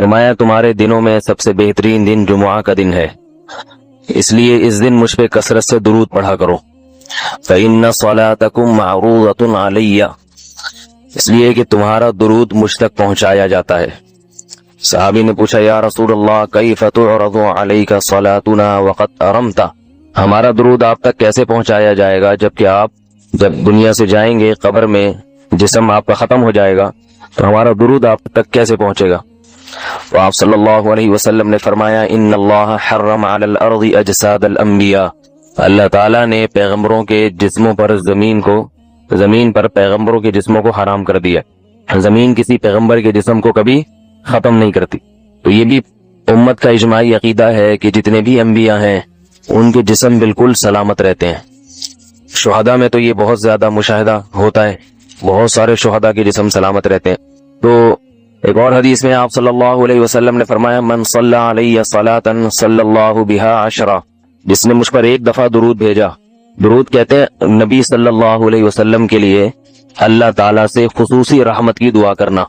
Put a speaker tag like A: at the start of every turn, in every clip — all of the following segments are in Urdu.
A: فرمایا تمہارے دنوں میں سب سے بہترین دن جمعہ کا دن ہے، اس لیے اس دن مجھ پہ کثرت سے درود پڑھا کرو۔ فإن صلاتکم معروضۃ علی، اس لیے کہ تمہارا درود مجھ تک پہنچایا جاتا ہے۔ صحابی نے پوچھا یا رسول اللہ کیف تعرض علیک صلاتنا وقد ارمت، ہمارا درود آپ تک کیسے پہنچایا جائے گا جبکہ آپ جب دنیا سے جائیں گے، قبر میں جسم آپ کا ختم ہو جائے گا، تو ہمارا درود آپ تک کیسے پہنچے گا؟ تو آپ صلی اللہ علیہ وسلم نے فرمایا ان اللہ حرم علی الارض اجساد الانبیاء، اللہ تعالیٰ نے پیغمبروں کے جسموں پر زمین پر پیغمبروں کے جسموں کو حرام کر دیا۔ زمین کسی پیغمبر کے جسم کو کبھی ختم نہیں کرتی۔ تو یہ بھی امت کا اجماعی عقیدہ ہے کہ جتنے بھی انبیاء ہیں ان کے جسم بالکل سلامت رہتے ہیں۔ شہداء میں تو یہ بہت زیادہ مشاہدہ ہوتا ہے، بہت سارے شہداء کے جسم سلامت رہتے ہیں۔ تو ایک اور حدیث میں آپ صلی اللہ علیہ وسلم نے فرمایا من صلی علیہ صلاۃ صلی اللہ بہا عشرہ، جس نے مجھ پر ایک دفعہ درود بھیجا۔ درود کہتے ہیں نبی صلی اللہ علیہ وسلم کے لیے اللہ تعالیٰ سے خصوصی رحمت کی دعا کرنا۔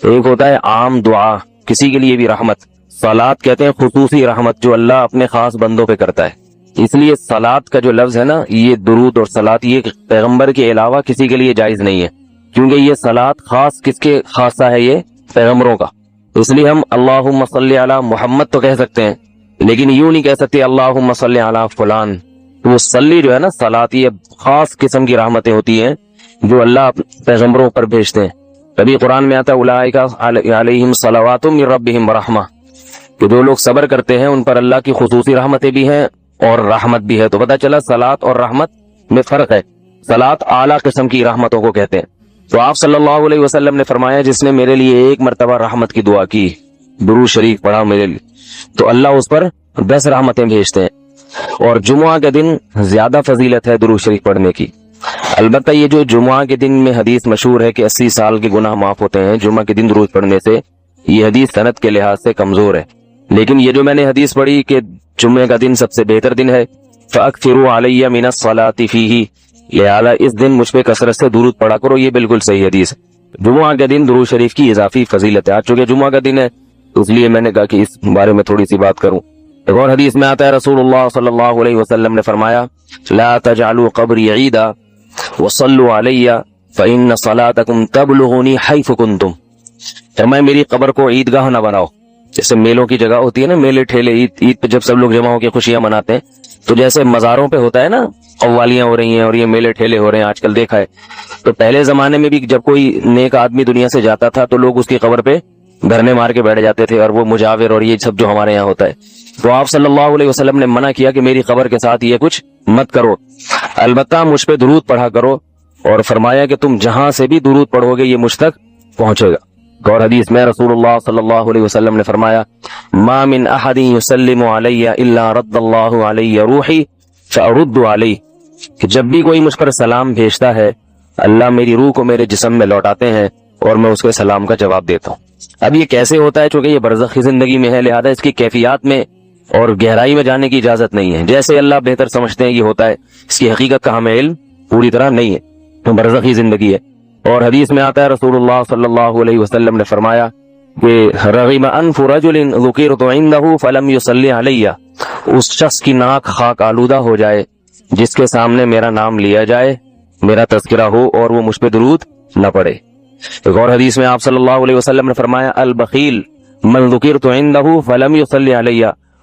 A: ایک ہوتا ہے عام دعا، کسی کے لیے بھی رحمت، صلات کہتے ہیں خصوصی رحمت جو اللہ اپنے خاص بندوں پہ کرتا ہے۔ اس لیے صلات کا جو لفظ ہے نا، یہ درود اور صلات یہ پیغمبر کے علاوہ کسی کے لیے جائز نہیں ہے، کیونکہ یہ صلات خاص کس کے خاصہ ہے؟ یہ پیغمبروں کا۔ اس لیے ہم اللہم صلی علی محمد تو کہہ سکتے ہیں، لیکن یوں نہیں کہہ سکتے اللہم صلی علی فلان۔ تو وہ صلی جو ہے نا، صلات یہ خاص قسم کی رحمتیں ہوتی ہیں جو اللہ پیغمبروں پر بھیجتے ہیں۔ کبھی قرآن میں آتا ہے اولئک علیہم صلوات من ربہم ورحمہ، کہ جو لوگ صبر کرتے ہیں ان پر اللہ کی خصوصی رحمتیں بھی ہیں اور رحمت بھی ہے۔ تو پتہ چلا صلات اور رحمت میں فرق ہے۔ صلات اعلیٰ قسم کی رحمتوں کو کہتے ہیں۔ تو آپ صلی اللہ علیہ وسلم نے فرمایا جس نے میرے لیے ایک مرتبہ رحمت کی دعا کی، درود شریف پڑھا میرے لیے، تو اللہ اس پر 10 رحمتیں بھیجتے ہیں۔ اور جمعہ کے دن زیادہ فضیلت ہے درود شریف پڑھنے کی۔ البتہ یہ جو جمعہ کے دن میں حدیث مشہور ہے کہ 80 سال کے گناہ معاف ہوتے ہیں جمعہ کے دن درود پڑھنے سے، یہ حدیث سند کے لحاظ سے کمزور ہے۔ لیکن یہ جو میں نے حدیث پڑھی کہ جمعہ کا دن سب سے بہتر دن ہے، فَأَكْثِرُوا عَلَيَّ مِنَ الصَّلَاةِ فِيهِ، لہذا اس دن مجھ پہ کثرت سے درود پڑھا کرو، یہ بالکل صحیح حدیث ہے۔ جمعہ کے دن درود شریف کی اضافی فضیلت ہے۔ آج چونکہ جمعہ کا دن ہے تو اس لیے میں نے کہا کہ اس بارے میں تھوڑی سی بات کروں۔ ایک اور حدیث میں آتا ہے رسول اللہ صلی اللہ علیہ وسلم نے فرمایا لا تجعلوا قبری عیدا وصلوا علی فإن صلاتکم تبلغنی حیث کنتم، فرمایا میری قبر کو عیدگاہ نہ بناؤ۔ جیسے میلوں کی جگہ ہوتی ہے نا، میلے ٹھیلے، عید پہ جب سب لوگ جمع ہو کے خوشیاں مناتے ہیں، تو جیسے مزاروں پہ ہوتا ہے نا، قوالیاں ہو رہی ہیں اور یہ میلے ٹھیلے ہو رہے ہیں آج کل دیکھا ہے، تو پہلے زمانے میں بھی جب کوئی نیک آدمی دنیا سے جاتا تھا تو لوگ اس کی قبر پہ دھرنے مار کے بیٹھ جاتے تھے، اور وہ مجاور اور یہ سب جو ہمارے یہاں ہوتا ہے۔ تو آپ صلی اللہ علیہ وسلم نے منع کیا کہ میری قبر کے ساتھ یہ کچھ مت کرو، البتہ مجھ پہ درود پڑھا کرو، اور فرمایا کہ تم جہاں سے بھی درود پڑھو گے یہ مجھ تک پہنچے گا۔ اور حدیث میں رسول اللہ صلی اللہ علیہ وسلم نے فرمایا ما من احد یسلم علی الا رد اللہ علی روحی فارد علیہ، کہ جب بھی کوئی مجھ پر سلام بھیجتا ہے اللہ میری روح کو میرے جسم میں لوٹاتے ہیں اور میں اس کے سلام کا جواب دیتا ہوں۔ اب یہ کیسے ہوتا ہے؟ چونکہ یہ برزخی زندگی میں ہے، لہذا اس کی کیفیات میں اور گہرائی میں جانے کی اجازت نہیں ہے۔ جیسے اللہ بہتر سمجھتے ہیں یہ ہوتا ہے، اس کی حقیقت کا ہمیں علم پوری طرح نہیں ہے، تو برزخی زندگی ہے۔ اور حدیث میں آتا ہے رسول اللہ صلی اللہ علیہ وسلم نے فرمایا کہ رغم انف رجل ذکرت عنده فلم يصلی علی، اس شخص کی ناک خاک آلودہ ہو جائے جس کے سامنے میرا نام لیا جائے، میرا تذکرہ ہو اور وہ مجھ پہ درود نہ پڑے۔ ایک اور حدیث میں آپ صلی اللہ علیہ وسلم نے فرمایا البخیل من ذکرت عنده فلم يصلی علی،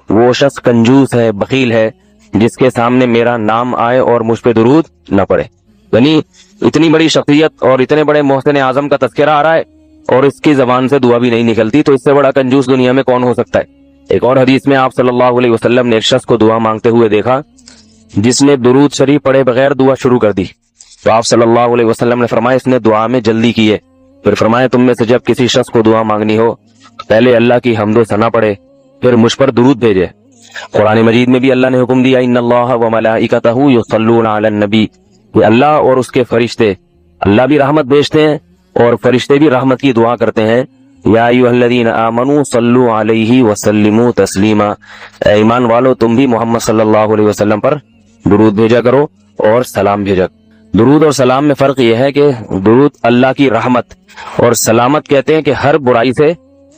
A: وہ شخص کنجوس ہے، بخیل ہے جس کے سامنے میرا نام آئے اور مجھ پہ درود نہ پڑے۔ یعنی اتنی بڑی شخصیت اور اتنے بڑے محسن اعظم کا تذکرہ آ رہا ہے اور اس کی زبان سے دعا بھی نہیں نکلتی، تو اس سے بڑا کنجوس دنیا میں کون ہو سکتا ہے؟ ایک اور حدیث میں آپ صلی اللہ علیہ وسلم نے ایک شخص کو دعا مانگتے ہوئے دیکھا جس نے درود شریف پڑھے بغیر دعا شروع کر دی، تو آپ صلی اللہ علیہ وسلم نے فرمایا اس نے دعا میں جلدی کی ہے۔ پھر فرمایا تم میں سے جب کسی شخص کو دعا مانگنی ہو پہلے اللہ کی حمد و ثنا پڑھے، پھر مجھ پر درود بھیجے۔ قرآن مجید میں بھی اللہ نے حکم دیا ان اللہ وملائکتہ یصلون علی النبی، کہ اللہ اور اس کے فرشتے، اللہ بھی رحمت بھیجتے ہیں اور فرشتے بھی رحمت کی دعا کرتے ہیں۔ یا ایھا الذین آمنوا صلوا علیہ وسلموا تسلیما، اے ایمان والو تم بھی محمد صلی اللہ علیہ وسلم پر درود بھیجا کرو اور سلام بھیجا۔ درود اور سلام میں فرق یہ ہے کہ درود اللہ کی رحمت اور سلامت کہتے ہیں کہ ہر برائی سے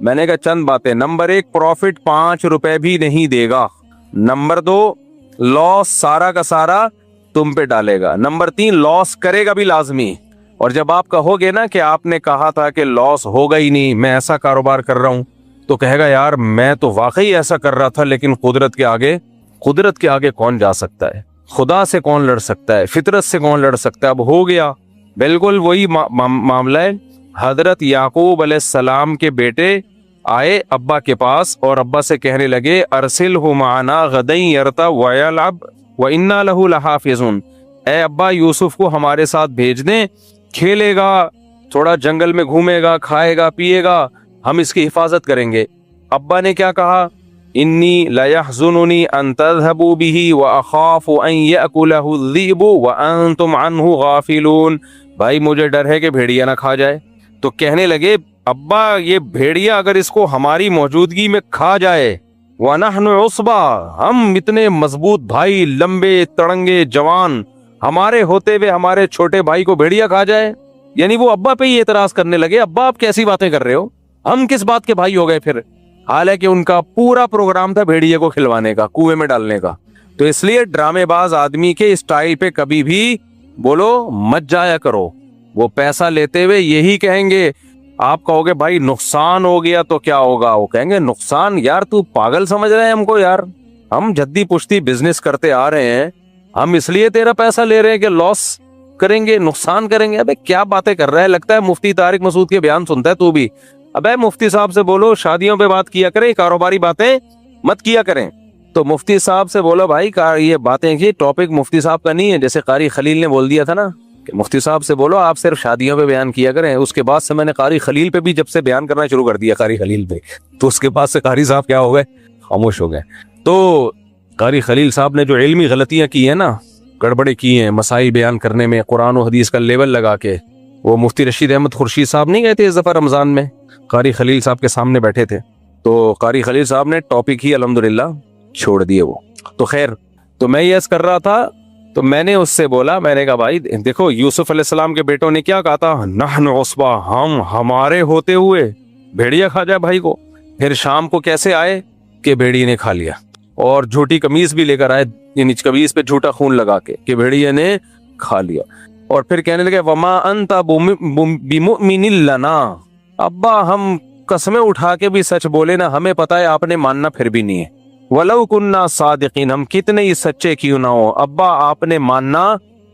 B: میں نے کہا چند باتیں. نمبر 1 پروفٹ 5 روپے بھی نہیں دے گا. نمبر 2 لاس سارا کا سارا تم پہ ڈالے گا. نمبر 3 لاس کرے گا بھی لازمی. اور جب آپ کہو گے نا کہ آپ نے کہا تھا کہ لاس ہوگا ہی نہیں, میں ایسا کاروبار کر رہا ہوں, تو کہے گا یار میں تو واقعی ایسا کر رہا تھا, لیکن قدرت کے آگے کون جا سکتا ہے, خدا سے کون لڑ سکتا ہے, فطرت سے کون لڑ سکتا ہے. اب ہو گیا. بالکل وہی معاملہ ہے. حضرت یعقوب علیہ السلام کے بیٹے آئے ابا کے پاس اور ابا سے کہنے لگے ارسلہ معنا غدًا یرتع ویلعب وإنا لہ لحافظون. اے ابا یوسف کو ہمارے ساتھ بھیج دیں, کھیلے گا, تھوڑا جنگل میں گھومے گا, کھائے گا پیے گا, ہم اس کی حفاظت کریں گے. ابا نے کیا کہا, انی لیحزننی ان تذهبوا به واخاف ان یأکلہ الذئب وانتم عنہ غافلون. بھائی مجھے ڈر ہے کہ بھیڑیا نہ کھا جائے. تو کہنے لگے ابا یہ بھیڑیا اگر اس کو ہماری موجودگی میں کھا جائے, وَنَحْنُ عُصْبَةٌ, ہم اتنے مضبوط بھائی, لمبے تڑنگے جوان, ہمارے ہوتے ہوئے ہمارے چھوٹے بھائی کو بھیڑیا کھا جائے. یعنی وہ ابا پہ ہی اعتراض کرنے لگے, ابا آپ کیسی باتیں کر رہے ہو, ہم کس بات کے بھائی ہو گئے پھر. حالانکہ ان کا پورا پروگرام تھا بھیڑیے کو کھلوانے کا, کنویں میں ڈالنے کا. تو اس لیے ڈرامے باز آدمی کے اسٹائل پہ کبھی بھی بولو مت جایا کرو. وہ پیسہ لیتے ہوئے یہی کہیں گے, آپ کہو گے بھائی نقصان ہو گیا تو کیا ہوگا, وہ کہیں گے نقصان, یار تو پاگل سمجھ رہے ہیں ہم کو, یار ہم جدی پشتی بزنس کرتے آ رہے ہیں, ہم اس لیے تیرا پیسہ لے رہے ہیں کہ لاس کریں گے, نقصان کریں گے. ابے کیا باتیں کر رہا ہے, لگتا ہے مفتی طارق مسعود کے بیان سنتا ہے تو بھی. ابے مفتی صاحب سے بولو شادیوں پہ بات کیا کریں, کاروباری باتیں مت کیا کریں. تو مفتی صاحب سے بولو بھائی یہ باتیں کی ٹاپک مفتی صاحب کا نہیں ہے, جیسے قاری خلیل نے بول دیا تھا نا کہ مفتی صاحب سے بولو آپ صرف شادیوں پہ بیان کیا کریں. اس کے بعد سے میں نے قاری خلیل پہ بھی جب سے بیان کرنا شروع کر دیا, قاری خلیل پہ, تو اس کے بعد سے قاری صاحب کیا ہو گئے, خاموش ہو گئے. تو قاری خلیل صاحب نے جو علمی غلطیاں کی ہیں نا, گڑبڑے کی ہیں مسائل بیان کرنے میں, قرآن و حدیث کا لیول لگا کے, وہ مفتی رشید احمد خورشید صاحب نہیں گئے تھے اس دفعہ رمضان میں, قاری خلیل صاحب کے سامنے بیٹھے تھے, تو قاری خلیل صاحب نے ٹاپک ہی الحمدللہ چھوڑ دیے وہ. تو خیر, تو میں یہ کر رہا تھا, تو میں نے اس سے بولا, میں نے کہا بھائی دیکھو یوسف علیہ السلام کے بیٹوں نے کیا کہا تھا, نحن عصبہ, ہم ہمارے ہوتے ہوئے بھیڑیا کھا جائے بھائی کو. پھر شام کو کیسے آئے کہ بھیڑیے نے کھا لیا, اور جھوٹی قمیض بھی لے کر آئے, یعنی قمیض پہ جھوٹا خون لگا کے کہ بھیڑیے نے کھا لیا. اور پھر کہنے لگے وما انت بمؤمن لنا, ابا ہم قسمیں اٹھا کے بھی سچ بولے نا, ہمیں پتا ہے آپ نے ماننا پھر بھی نہیں ہے. ولو کننا صادقین, ہم کتنے ہی سچے کیوں نہ ہو, ابا آپ نے ماننا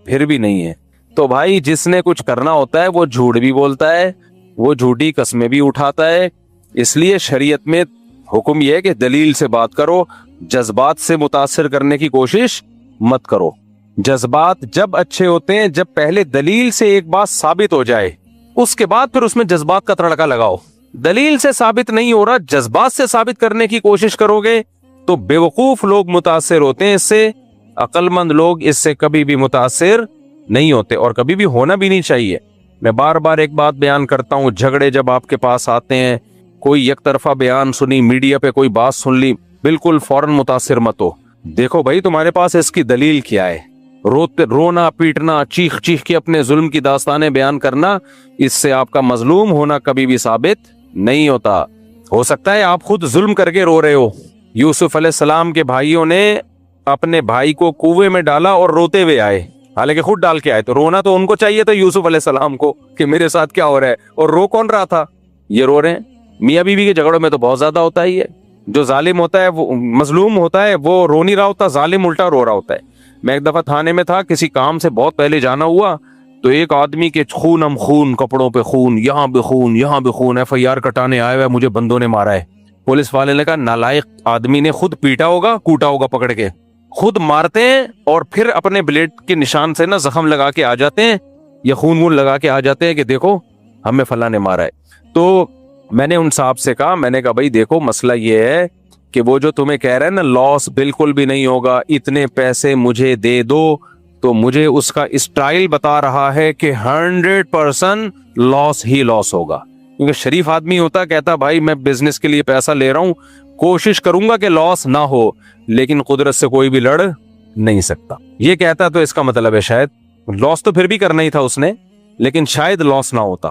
B: پھر بھی نہیں ہے. تو بھائی جس نے کچھ کرنا ہوتا ہے وہ جھوٹ بھی بولتا ہے, وہ جھوٹی قسمیں بھی اٹھاتا ہے. اس لیے شریعت میں حکم یہ ہے کہ دلیل سے بات کرو, جذبات سے متاثر کرنے کی کوشش مت کرو. جذبات جب اچھے ہوتے ہیں جب پہلے دلیل سے ایک بات ثابت ہو جائے, اس کے بعد پھر اس میں جذبات کا تڑکا لگاؤ. دلیل سے ثابت نہیں ہو رہا, جذبات سے ثابت کرنے کی کوشش کرو گے تو بیوقوف لوگ متاثر ہوتے ہیں اس سے, عقل مند لوگ اس سے کبھی بھی متاثر نہیں ہوتے, اور کبھی بھی ہونا بھی نہیں چاہیے. میں بار بار ایک بات بیان کرتا ہوں, جھگڑے جب آپ کے پاس آتے ہیں, کوئی یک طرفہ بیان سنی, میڈیا پہ کوئی بات سن لی, بالکل فوراً متاثر مت ہو. دیکھو بھائی تمہارے پاس اس کی دلیل کیا ہے. رونا پیٹنا, چیخ چیخ کے اپنے ظلم کی داستانیں بیان کرنا, اس سے آپ کا مظلوم ہونا کبھی بھی ثابت نہیں ہوتا. ہو سکتا ہے آپ خود ظلم کر کے رو رہے ہو. یوسف علیہ السلام کے بھائیوں نے اپنے بھائی کو کنویں میں ڈالا اور روتے ہوئے آئے, حالانکہ خود ڈال کے آئے, تو رونا تو ان کو چاہیے تھا یوسف علیہ السلام کو کہ میرے ساتھ کیا ہو رہا ہے, اور رو کون رہا تھا, یہ رو رہے ہیں. میاں بیوی کے جھگڑوں میں تو بہت زیادہ ہوتا ہی ہے, جو ظالم ہوتا ہے وہ مظلوم ہوتا ہے, وہ رو نہیں رہا ہوتا, ظالم الٹا رو رہا ہوتا ہے. میں ایک دفعہ تھانے میں تھا, کسی کام سے بہت پہلے جانا ہوا, تو ایک آدمی کے خون ہم خون, کپڑوں پہ خون, یہاں بھی خون, یہاں بھی خون, FIR کٹانے آیا ہوا, مجھے بندوں نے مارا ہے. پولیس والے نے کہا نالائق آدمی نے خود پیٹا ہوگا, کوٹا ہوگا پکڑ کے, خود مارتے ہیں اور پھر اپنے بلیڈ کے نشان سے نا زخم لگا کے آ جاتے ہیں, یا خون وون لگا کے آ جاتے ہیں کہ دیکھو ہمیں فلاں نے مارا ہے. تو میں نے ان صاحب سے کہا, میں نے کہا بھائی دیکھو مسئلہ یہ ہے کہ وہ جو تمہیں کہہ رہے ہیں نا لاس بالکل بھی نہیں ہوگا, اتنے پیسے مجھے دے دو, تو مجھے اس کا اسٹائل بتا رہا ہے کہ 100% لاس ہی لاس ہوگا. کیونکہ شریف آدمی ہوتا کہتا بھائی میں بزنس کے لیے پیسہ لے رہا ہوں, کوشش کروں گا کہ لاس نہ ہو, لیکن قدرت سے کوئی بھی لڑ نہیں سکتا. یہ کہتا تو اس کا مطلب ہے شاید لاس تو پھر بھی کرنا ہی تھا اس نے, لیکن شاید لاس نہ ہوتا.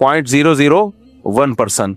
B: 0.001%।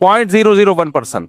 B: 0.001%